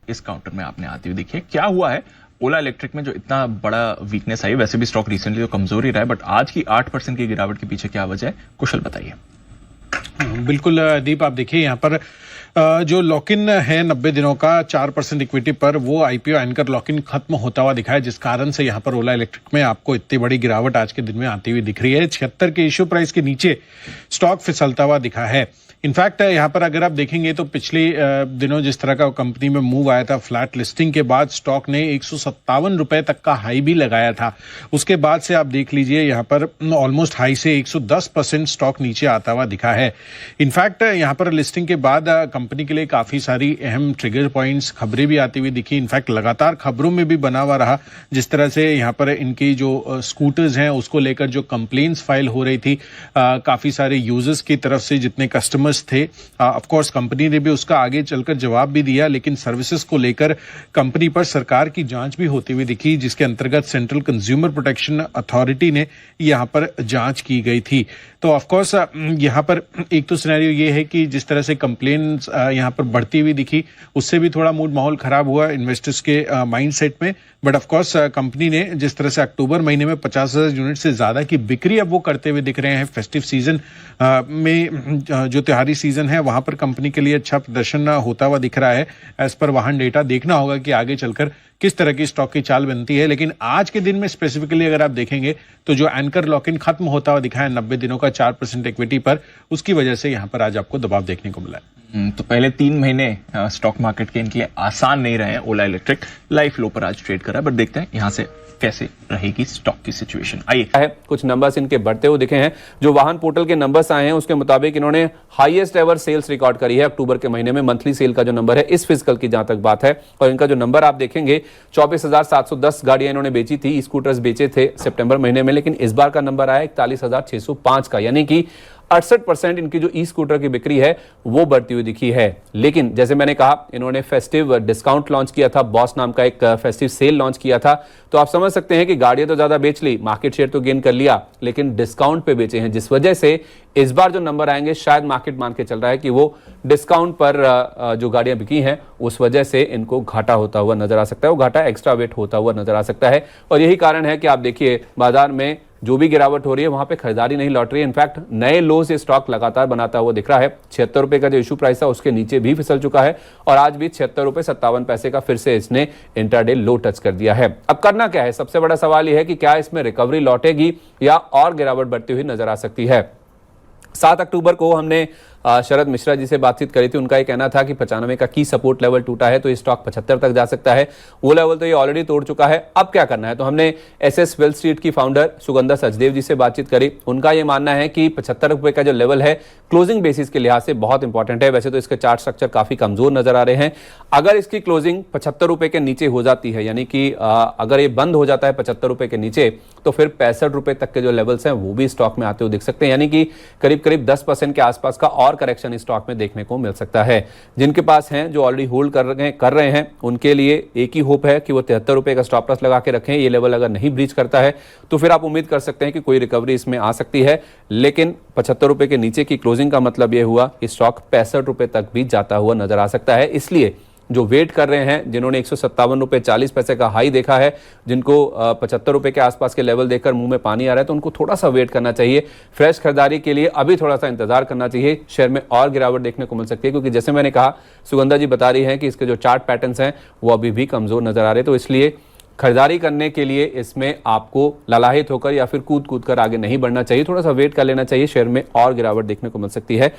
इस काउंटर में आपने आती हुई देखी है। क्या हुआ है ओला इलेक्ट्रिक में जो इतना बड़ा वीकनेस आई? वैसे भी स्टॉक रिसेंटली तो कमजोर ही रहा है, बट आज की 8% की गिरावट के पीछे क्या वजह है, कुशल बताइए। बिल्कुल दीप, आप देखिए यहाँ पर जो लॉक इन है 90 दिनों का 4% इक्विटी पर, वो आईपीओ एंकर लॉक इन खत्म होता हुआ दिखा है, जिस कारण से यहाँ पर ओला इलेक्ट्रिक में आपको इतनी बड़ी गिरावट आज के दिन में आती हुई दिख रही है। 76 के इश्यू प्राइस के नीचे स्टॉक फिसलता हुआ दिखा है। इनफैक्ट यहाँ पर अगर आप देखेंगे तो पिछले दिनों जिस तरह का कंपनी में मूव आया था, फ्लैट लिस्टिंग के बाद स्टॉक ने 157 रुपए तक का हाई भी लगाया था। उसके बाद से आप देख लीजिए यहाँ पर ऑलमोस्ट हाई से 110% स्टॉक नीचे आता हुआ दिखा है। इनफैक्ट यहाँ पर लिस्टिंग के बाद कंपनी के लिए काफी सारी अहम ट्रिगर पॉइंट्स खबरें भी आती हुई दिखी। इनफैक्ट लगातार खबरों में भी बना हुआ रहा, जिस तरह से यहाँ पर इनकी जो स्कूटर्स हैं उसको लेकर जो कंप्लेंट्स फाइल हो रही थी काफी सारे यूजर्स की तरफ से, जितने कस्टमर्स थे। ऑफ कोर्स कंपनी ने भी उसका आगे चलकर जवाब भी दिया, लेकिन सर्विसेज को लेकर कंपनी पर सरकार की जांच भी होती हुई दिखी, जिसके अंतर्गत सेंट्रल कंज्यूमर प्रोटेक्शन अथॉरिटी ने यहां पर जांच की गई थी। तो ऑफ कोर्स यहां पर एक तो सिनेरियो ये है कि जिस तरह से कंप्लेंट्स यहां पर बढ़ती हुई दिखी, उससे भी थोड़ा मूड माहौल खराब हुआ इन्वेस्टर्स के माइंडसेट में। बट ऑफ कोर्स कंपनी ने जिस तरह से अक्टूबर महीने में 50,000 यूनिट से ज्यादा की बिक्री अब वो करते हुए दिख रहे हैं, फेस्टिव सीजन में जो त्योहारी सीजन है वहां पर कंपनी के लिए अच्छा प्रदर्शन होता हुआ दिख रहा है। एज पर वाहन डेटा देखना होगा कि आगे चलकर किस तरह की स्टॉक की चाल बनती है। लेकिन आज के दिन में स्पेसिफिकली अगर आप देखेंगे तो जो एंकर लॉक इन खत्म होता हुआ दिखा है 90 दिनों का 4% इक्विटी पर, उसकी वजह से यहां पर आज आपको दबाव देखने को मिला है। तो पहले 3 महीने स्टॉक मार्केट के इनके लिए आसान नहीं रहे हैं। ओला इलेक्ट्रिक लाइफ लो पर आज ट्रेड कर रहा है, बट देखते हैं यहां से कैसे रहेगी स्टॉक की सिचुएशन। आइए, कुछ नंबर्स इनके बढ़ते हुए दिखे हैं। जो वाहन पोर्टल के नंबर्स आए हैं उसके मुताबिक इन्होंने हाईएस्ट एवर सेल्स रिकॉर्ड करी है अक्टूबर के महीने में। मंथली सेल का जो नंबर है इस फिजिकल की जहां तक बात है, और इनका जो नंबर आप देखेंगे 24,710 गाड़ियां इन्होंने बेची थी, स्कूटर्स बेचे थे सितंबर महीने में, लेकिन इस बार का नंबर आया 41,605 का, यानी कि 68% इनकी जो ई स्कूटर की बिक्री है वो बढ़ती हुई दिखी है। लेकिन जैसे मैंने कहा, इन्होंने फेस्टिव डिस्काउंट लॉन्च किया था, बॉस नाम का एक फेस्टिव सेल लॉन्च किया था। तो आप समझ सकते हैं कि गाड़ियां तो ज्यादा बेच ली, मार्केट शेयर तो गेन कर लिया, लेकिन डिस्काउंट पे बेचे हैं, जिस वजह से इस बार जो नंबर आएंगे शायद मार्केट मान के चल रहा है कि वो डिस्काउंट पर जो गाड़ियां बिकी हैं उस वजह से इनको घाटा होता हुआ नजर आ सकता है। वो घाटा एक्स्ट्रा वेट होता हुआ नजर आ सकता है, और यही कारण है कि आप देखिए बाजार में जो भी गिरावट हो रही है वहां पे खरीदारी नहीं लौट रही है। इनफैक्ट नए लो से स्टॉक लगातार बनाता हुआ दिख रहा है। 76 रुपए का जो इशू प्राइस था उसके नीचे भी फिसल चुका है, और आज भी 76 रुपए 57 पैसे का फिर से इसने इंट्राडे लो टच कर दिया है। अब करना क्या है? सबसे बड़ा सवाल यह है कि क्या इसमें रिकवरी लौटेगी या और गिरावट बढ़ती हुई नजर आ सकती है। 7 अक्टूबर को हमने शरद मिश्रा जी से बातचीत करी थी। उनका ये कहना था कि 95 का की सपोर्ट लेवल टूटा है तो ये स्टॉक 75 तक जा सकता है। वो लेवल तो ये ऑलरेडी तोड़ चुका है। अब क्या करना है? तो हमने एसएस वेल्थ स्ट्रीट की फाउंडर सुगंधा सचदेव जी से बातचीत करी। उनका ये मानना है कि 75 रुपए का जो लेवल है क्लोजिंग बेसिस के लिहाज से बहुत इंपॉर्टेंट है। वैसे तो इसके चार्ट स्ट्रक्चर काफी कमजोर नजर आ रहे हैं। अगर इसकी क्लोजिंग 75 रुपए के नीचे हो जाती है, यानी कि अगर ये बंद हो जाता है 75 रुपए के नीचे, तो फिर 65 रुपए तक के जो लेवल्स हैं वो भी स्टॉक में आते हुए दिख सकते हैं, यानी कि करीब करीब 10% के आसपास का और करेक्शन इस स्टॉक में देखने को मिल सकता है। जिनके पास हैं, जो ऑलरेडी होल्ड कर रहे हैं, उनके लिए एक ही होप है कि वो 73 रुपए का स्टॉप लॉस लगा के रखें। ये लेवल अगर नहीं ब्रीच करता है तो फिर आप उम्मीद कर सकते हैं कि कोई रिकवरी इसमें आ सकती है। लेकिन 75 रुपए के नीचे की क्लोजिंग का मतलब यह हुआ कि स्टॉक 65 रुपए तक भी जाता हुआ नजर आ सकता है। इसलिए जो वेट कर रहे हैं, जिन्होंने 157 रुपए 40 पैसे का हाई देखा है, जिनको 75 रुपए के आसपास के लेवल देखकर मुंह में पानी आ रहा है, तो उनको थोड़ा सा वेट करना चाहिए। फ्रेश खरीदारी के लिए अभी थोड़ा सा इंतजार करना चाहिए। शेयर में और गिरावट देखने को मिल सकती है, क्योंकि जैसे मैंने कहा, सुगंधा जी बता रही हैं कि इसके जो चार्ट पैटर्न्स हैं वो अभी भी कमजोर नजर आ रहे हैं। तो इसलिए खरीदारी करने के लिए इसमें आपको ललाहित होकर या फिर कूद कर आगे नहीं बढ़ना चाहिए। थोड़ा सा वेट कर लेना चाहिए। शेयर में और गिरावट देखने को मिल सकती है।